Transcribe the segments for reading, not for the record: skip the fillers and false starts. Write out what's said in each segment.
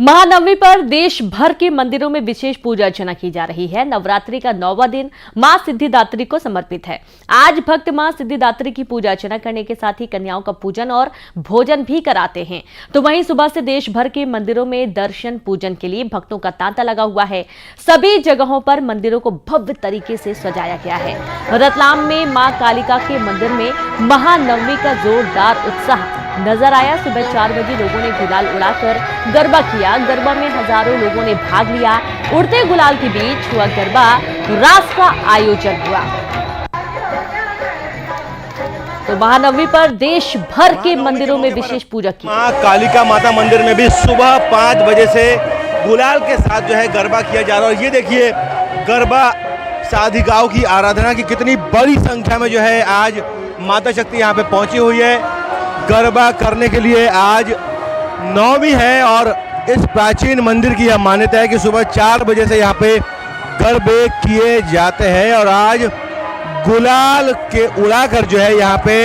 महानवमी पर देश भर के मंदिरों में विशेष पूजा अर्चना की जा रही है। नवरात्रि का 9वां दिन मां सिद्धिदात्री को समर्पित है। आज भक्त मां सिद्धिदात्री की पूजा अर्चना करने के साथ ही कन्याओं का पूजन और भोजन भी कराते हैं। तो वहीं सुबह से देश भर के मंदिरों में दर्शन पूजन के लिए भक्तों का तांता लगा हुआ है। सभी जगहों पर मंदिरों को भव्य तरीके से सजाया गया है। रतलाम में मां कालिका के मंदिर में महानवमी का जोरदार उत्साह नजर आया। सुबह 4 बजे लोगों ने गुलाल उड़ाकर गरबा किया। गरबा में हजारों लोगों ने भाग लिया। उड़ते गुलाल के बीच हुआ गरबा रास का आयोजन हुआ। तो महानवमी पर देश भर के मंदिरों में विशेष पूजा की। मां कालिका माता मंदिर में भी सुबह 5 बजे से गुलाल के साथ जो है गरबा किया जा रहा है। और ये देखिए गरबा साधिकाओं की आराधना की कितनी बड़ी संख्या में जो है आज माता शक्ति यहाँ पे पहुंची हुई है। गरबा करने के लिए आज नवमी है और इस प्राचीन मंदिर की यह मान्यता है कि सुबह 4 बजे से यहाँ पे गरबे किए जाते हैं। और आज गुलाल के उड़ाकर जो है यहाँ पे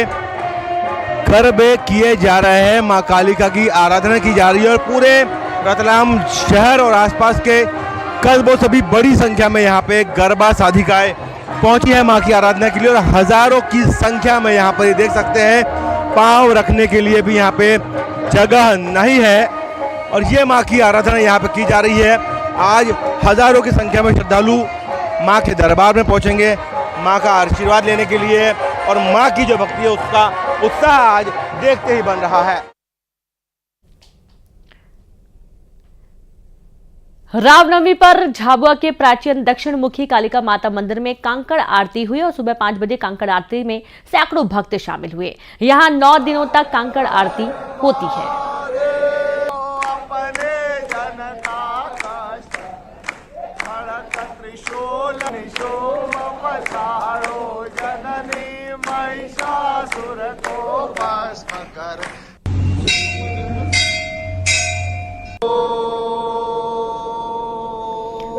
गरबे किए जा रहे हैं। मां कालिका की आराधना की जा रही है और पूरे रतलाम शहर और आसपास के कस्बों से भी बड़ी संख्या में यहाँ पे गरबा साधिकाएं पहुंची है मां की आराधना के लिए। और हजारों की संख्या में यहाँ पर देख सकते हैं पांव रखने के लिए भी यहाँ पे जगह नहीं है। और ये मां की आराधना यहाँ पे की जा रही है। आज हजारों की संख्या में श्रद्धालु मां के दरबार में पहुंचेंगे मां का आशीर्वाद लेने के लिए। और मां की जो भक्ति है उसका उत्साह आज देखते ही बन रहा है। रामनवमी पर झाबुआ के प्राचीन दक्षिण मुखी कालिका माता मंदिर में कांकड़ आरती हुई और सुबह 5 बजे कांकड़ आरती में सैकड़ों भक्त शामिल हुए। यहां 9 दिनों तक कांकड़ आरती होती है।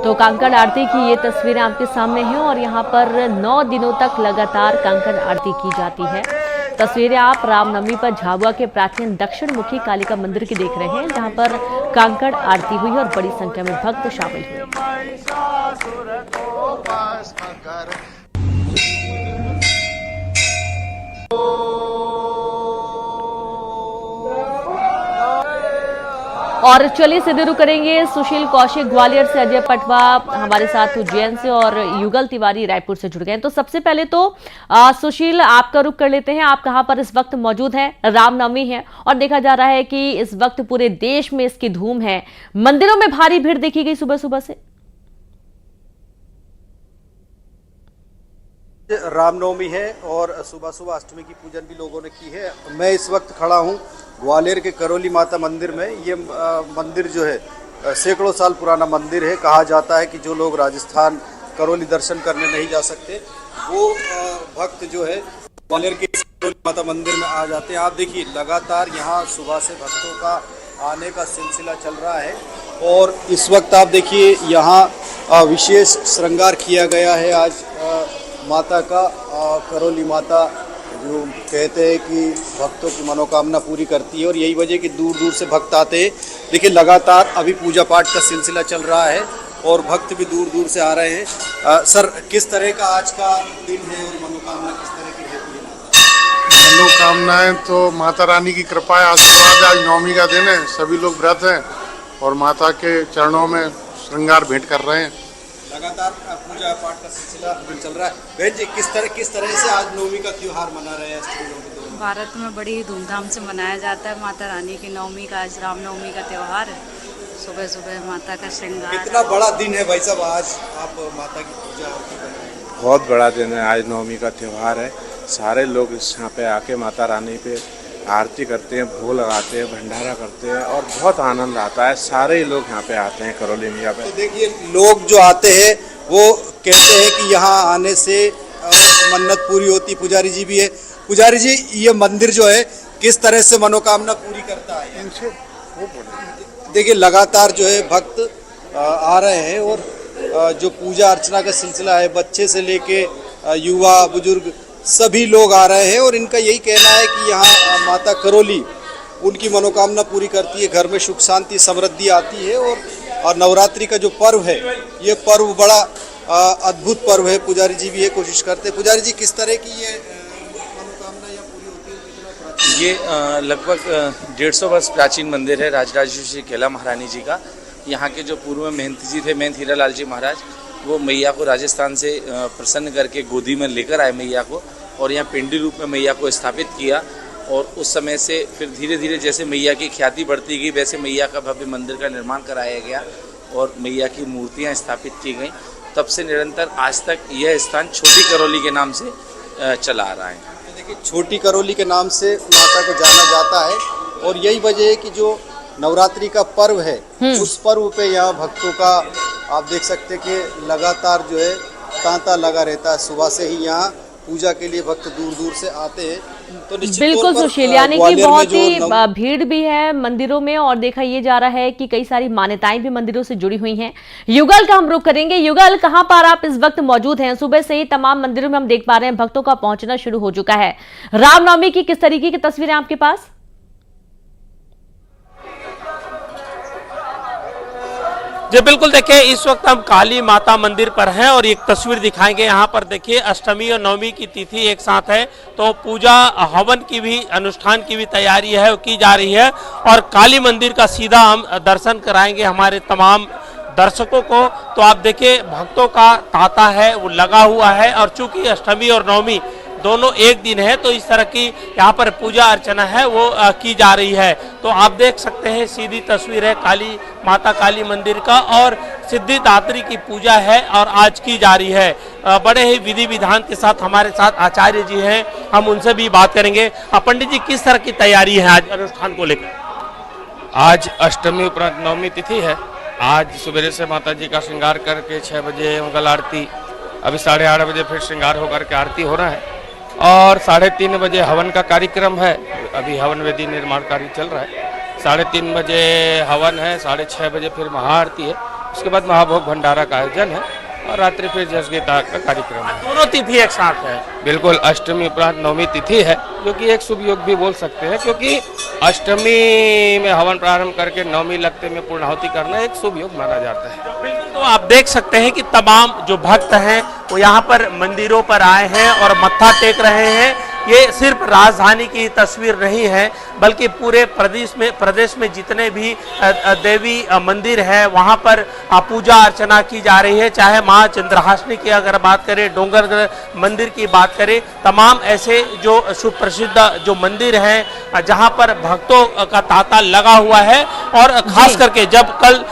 तो कांकड़ आरती की ये तस्वीरें आपके सामने हैं और यहाँ पर 9 दिनों तक लगातार कांकड़ आरती की जाती है। तस्वीरें आप रामनवमी पर झाबुआ के प्राचीन दक्षिण मुखी कालिका मंदिर की देख रहे हैं, जहाँ पर कांकड़ आरती हुई और बड़ी संख्या में भक्त शामिल हुए। और चलिए सीधे रुक करेंगे सुशील कौशिक ग्वालियर से, अजय पटवा हमारे साथ उज्जैन से और युगल तिवारी रायपुर से जुड़ गए हैं। तो सबसे पहले तो सुशील आपका रुख कर लेते हैं। आप कहां पर इस वक्त मौजूद हैं? रामनवमी है और देखा जा रहा है कि इस वक्त पूरे देश में इसकी धूम है। मंदिरों में भारी भीड़ देखी गई सुबह सुबह से। रामनवमी है और सुबह सुबह अष्टमी की पूजन भी लोगों ने की है। मैं इस वक्त खड़ा हूँ ग्वालियर के करौली माता मंदिर में। ये मंदिर जो है सैकड़ों साल पुराना मंदिर है। कहा जाता है कि जो लोग राजस्थान करौली दर्शन करने नहीं जा सकते वो भक्त जो है ग्वालियर के करौली माता मंदिर में आ जाते हैं। आप देखिए लगातार यहाँ सुबह से भक्तों का आने का सिलसिला चल रहा है। और इस वक्त आप देखिए यहाँ विशेष श्रृंगार किया गया है आज माता का। करौली माता जो कहते हैं कि भक्तों की मनोकामना पूरी करती है और यही वजह कि दूर दूर से भक्त आते हैं। देखिए लगातार अभी पूजा पाठ का सिलसिला चल रहा है और भक्त भी दूर दूर से आ रहे हैं। सर, किस तरह का आज का दिन है और मनोकामना किस तरह की रहती है? मनोकामनाएं तो माता रानी की कृपा है, आशीर्वाद। आज नवमी का दिन है, सभी लोग व्रत हैं और माता के चरणों में श्रृंगार भेंट कर रहे हैं। लगातार पूजा पाठ का सिलसिला चल रहा है। बहन जी, किस तरह से आज नवमी का त्योहार मना रहे हैं? भारत में बड़ी धूमधाम से मनाया जाता है माता रानी की नवमी का। आज रामनवमी का त्यौहार है। सुबह सुबह माता का श्रृंगार। कितना बड़ा दिन है भाई साहब आज आप माता की पूजा कर रहे हैं? बहुत बड़ा दिन है। आज नवमी का त्यौहार है। सारे लोग यहाँ पे आके माता रानी पे आरती करते हैं, भोग लगाते हैं, भंडारा करते हैं और बहुत आनंद आता है। सारे लोग यहाँ पे आते हैं करौली मैया पे। तो देखिए लोग जो आते हैं वो कहते हैं कि यहाँ आने से मन्नत पूरी होती। पुजारी जी भी है। पुजारी जी, ये मंदिर जो है किस तरह से मनोकामना पूरी करता है? देखिए लगातार जो है भक्त आ रहे हैं और जो पूजा अर्चना का सिलसिला है, बच्चे से लेके युवा बुजुर्ग सभी लोग आ रहे हैं और इनका यही कहना है कि यहाँ माता करौली उनकी मनोकामना पूरी करती है, घर में सुख शांति समृद्धि आती है। और नवरात्रि का जो पर्व है, ये पर्व बड़ा अद्भुत पर्व है। पुजारी जी भी ये कोशिश करते हैं। पुजारी जी, किस तरह की ये मनोकामना या पूरी होती है? कितना प्राचीन? ये लगभग 150 वर्ष प्राचीन मंदिर है राजराजेश्वरी केला महारानी जी का। यहाँ के जो पूर्व में महंत जी थे, महंत हीरालाल जी महाराज, वो मैया को राजस्थान से प्रसन्न करके गोदी में लेकर आए मैया को, और यहाँ पिंडी रूप में मैया को स्थापित किया। और उस समय से फिर धीरे धीरे जैसे मैया की ख्याति बढ़ती गई, वैसे मैया का भव्य मंदिर का निर्माण कराया गया और मैया की मूर्तियाँ स्थापित की गई। तब से निरंतर आज तक यह स्थान छोटी करौली के नाम से चला आ रहा है। देखिए, छोटी करौली के नाम से माता को जाना जाता है, और यही वजह है कि जो नवरात्रि का पर्व है, उस पर्व पे यहाँ भक्तों का आप देख सकते हैं कि लगातार जो है तांता लगा रहता है। सुबह से ही यहाँ पूजा के लिए भक्त दूर दूर से आते हैं। तो निश्चित बिल्कुल तौर पर सुशील, यानी कि ग्वालियर में बहुत जो ही भीड़ भी है मंदिरों में, और देखा ये जा रहा है कि कई सारी मान्यताएं भी मंदिरों से जुड़ी हुई हैं। युगल का हम रुख करेंगे। युगल, कहां पर आप इस वक्त मौजूद हैं? सुबह से ही तमाम मंदिरों में हम देख पा रहे हैं भक्तों का पहुंचना शुरू हो चुका है। रामनवमी की किस तरीके की तस्वीरें आपके पास? जी बिल्कुल, देखिए इस वक्त हम काली माता मंदिर पर हैं और एक तस्वीर दिखाएंगे। यहाँ पर देखिए अष्टमी और नवमी की तिथि एक साथ है, तो पूजा हवन की भी अनुष्ठान की भी तैयारी है की जा रही है, और काली मंदिर का सीधा हम दर्शन कराएंगे हमारे तमाम दर्शकों को। तो आप देखिए भक्तों का तांता है वो लगा हुआ है, और चूंकि अष्टमी और नवमी दोनों एक दिन है, तो इस तरह की यहाँ पर पूजा अर्चना है वो की जा रही है। तो आप देख सकते हैं सीधी तस्वीर है काली माता काली मंदिर का, और सिद्धिदात्री की पूजा है और आज की जा रही है। बड़े ही विधि विधान के साथ हमारे साथ आचार्य जी हैं, हम उनसे भी बात करेंगे। पंडित जी, किस तरह की तैयारी है आज अनुष्ठान को लेकर? आज अष्टमी उपरांत नवमी तिथि है। आज सवेरे से माता जी का श्रृंगार करके 6 बजे मंगल आरती, अभी 8:30 बजे फिर श्रृंगार होकर के आरती हो रहा है, और 3:30 बजे हवन का कार्यक्रम है। अभी हवन वेदी निर्माण कार्य चल रहा है। 3:30 बजे हवन है, 6:30 बजे फिर महाआरती है, उसके बाद महाभोग भंडारा का आयोजन है, और रात्रि फिर जस गीता का कार्यक्रम है। दोनों तिथि एक साथ है? बिल्कुल, अष्टमी उपरांत नवमी तिथि है, जो कि एक शुभ योग भी बोल सकते हैं, क्योंकि अष्टमी में हवन प्रारंभ करके नवमी लगते में पूर्णाहुति करना एक शुभ योग माना जाता है। तो आप देख सकते हैं कि तमाम जो भक्त हैं वो यहाँ पर मंदिरों पर आए हैं और मत्था टेक रहे हैं। ये सिर्फ राजधानी की तस्वीर नहीं है, बल्कि पूरे प्रदेश में जितने भी देवी मंदिर है वहाँ पर पूजा अर्चना की जा रही है। चाहे माँ चंद्रहासिनी की अगर बात करें, डोंगरगढ़ मंदिर की बात करें, तमाम ऐसे जो सुप्रसिद्ध जो मंदिर हैं जहाँ पर भक्तों का तांता लगा हुआ है। और खास करके जब कल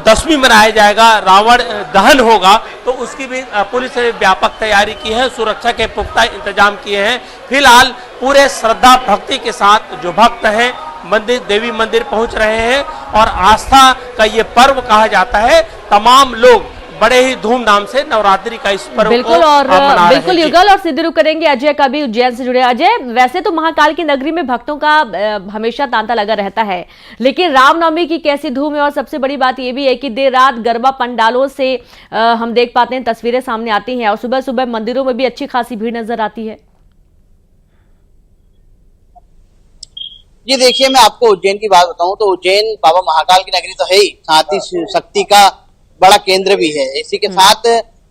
दशमी मनाया जाएगा, रावण दहन होगा, तो उसकी भी पुलिस ने व्यापक तैयारी की है, सुरक्षा के पुख्ता इंतजाम किए हैं। फिलहाल पूरे श्रद्धा भक्ति के साथ जो भक्त हैं मंदिर देवी मंदिर पहुंच रहे हैं, और आस्था का ये पर्व कहा जाता है। तमाम लोग बड़े ही धूमधाम से नवरात्रि का इस पर्व बिल्कुल, को और मना बिल्कुल रहे हैं। युगल और सिद्धि रुख करेंगे। अजय का भी उज्जैन से जुड़े। अजय, वैसे तो महाकाल की नगरी में भक्तों का हमेशा तांता लगा रहता है, लेकिन रामनवमी की कैसी धूम है, और सबसे बड़ी बात यह भी है कि देर रात गरबा पंडालों से हम देख पाते हैं, तस्वीरें सामने आती हैं, और सुबह सुबह मंदिरों में भी अच्छी खासी भीड़ नजर आती है। जी देखिए, मैं आपको उज्जैन की बात बताऊं तो उज्जैन बाबा महाकाल की नगरी तो है ही, साथ ही शक्ति का बड़ा केंद्र भी है। इसी के साथ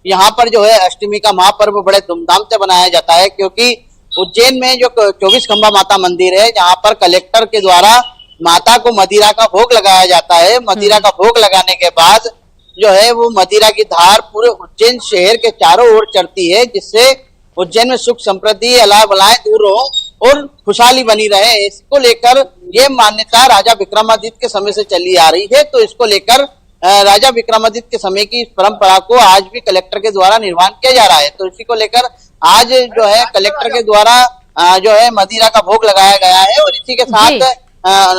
यहाँ पर जो है अष्टमी का महापर्व बड़े धूमधाम से बनाया जाता है, क्योंकि उज्जैन में जो 24 खंबा माता मंदिर है, जहाँ पर कलेक्टर के द्वारा माता को मदिरा का भोग लगाया जाता है। मदिरा का भोग लगाने के बाद जो है वो मदिरा की धार पूरे उज्जैन शहर के चारों ओर चढ़ती है, जिससे उज्जैन में सुख समृद्धि अलाय बलाएं दूर हो और खुशहाली बनी रहे। इसको लेकर ये मान्यता राजा विक्रमादित्य के समय से चली आ रही है। तो इसको लेकर राजा विक्रमादित्य के समय की इस परंपरा को आज भी कलेक्टर के द्वारा निर्माण किया जा रहा है। तो इसी को लेकर आज जो है कलेक्टर के द्वारा जो है मदिरा का भोग लगाया गया है, और इसी के साथ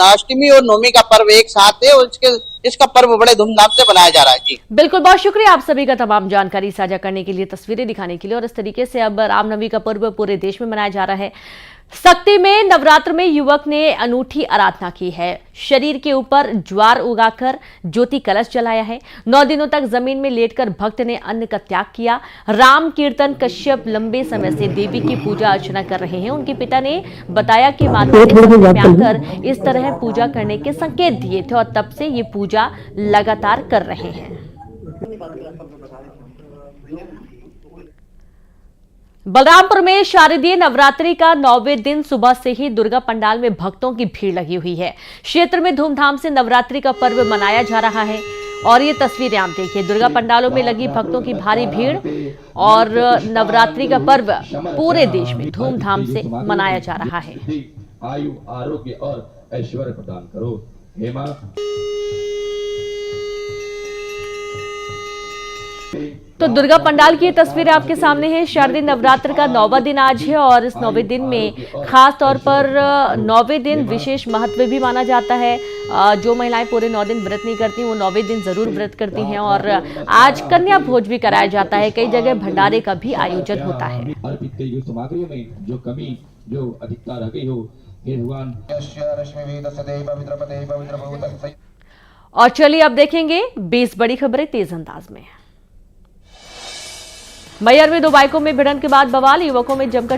अष्टमी और नवमी का पर्व एक साथ है, और इसका पर्व बड़े धूमधाम से बनाया जा रहा है। जी बिल्कुल, बहुत शुक्रिया आप सभी का तमाम जानकारी साझा करने के लिए, तस्वीरें दिखाने के लिए। और इस तरीके से अब रामनवमी का पर्व पूरे देश में मनाया जा रहा है। शक्ति में नवरात्र में युवक ने अनूठी आराधना की है। शरीर के ऊपर ज्वार उगाकर ज्योति कलश जलाया है। 9 दिनों तक जमीन में लेटकर भक्त ने अन्न का त्याग किया। राम कीर्तन कश्यप लंबे समय से देवी की पूजा अर्चना कर रहे हैं। उनके पिता ने बताया कि माता ने सपने में आकर इस तरह पूजा करने के संकेत दिए थे और तब से ये पूजा लगातार कर रहे हैं। बलरामपुर में शारदीय नवरात्रि का 9वें दिन सुबह से ही दुर्गा पंडाल में भक्तों की भीड़ लगी हुई है। क्षेत्र में धूमधाम से नवरात्रि का पर्व मनाया जा रहा है और ये तस्वीरें आप देखिए, दुर्गा पंडालों में लगी भक्तों की भारी भीड़ और नवरात्रि का पर्व पूरे देश में धूमधाम से मनाया जा रहा है। आयु आरोग्य और ऐश्वर्य प्रदान करो हे मां। तो दुर्गा पंडाल की तस्वीरें आपके सामने है। शारदीय नवरात्र का 9वां दिन आज है और इस 9वें दिन में खास तौर पर 9वें दिन विशेष महत्व भी माना जाता है। जो महिलाएं पूरे 9 दिन व्रत नहीं करती वो 9वें दिन जरूर व्रत करती हैं और आज कन्या भोज भी कराया जाता है। कई जगह भंडारे का भी आयोजन होता है। अर्पित कई हुई सामग्रियों में जो कमी जो अधिकता रह गई हो हे भगवान। और चलिए अब देखेंगे 20 बड़ी खबरें तेज अंदाज में। मैहर में 2 बाइकों में भिड़ंत के बाद बवाल, युवकों में जमकर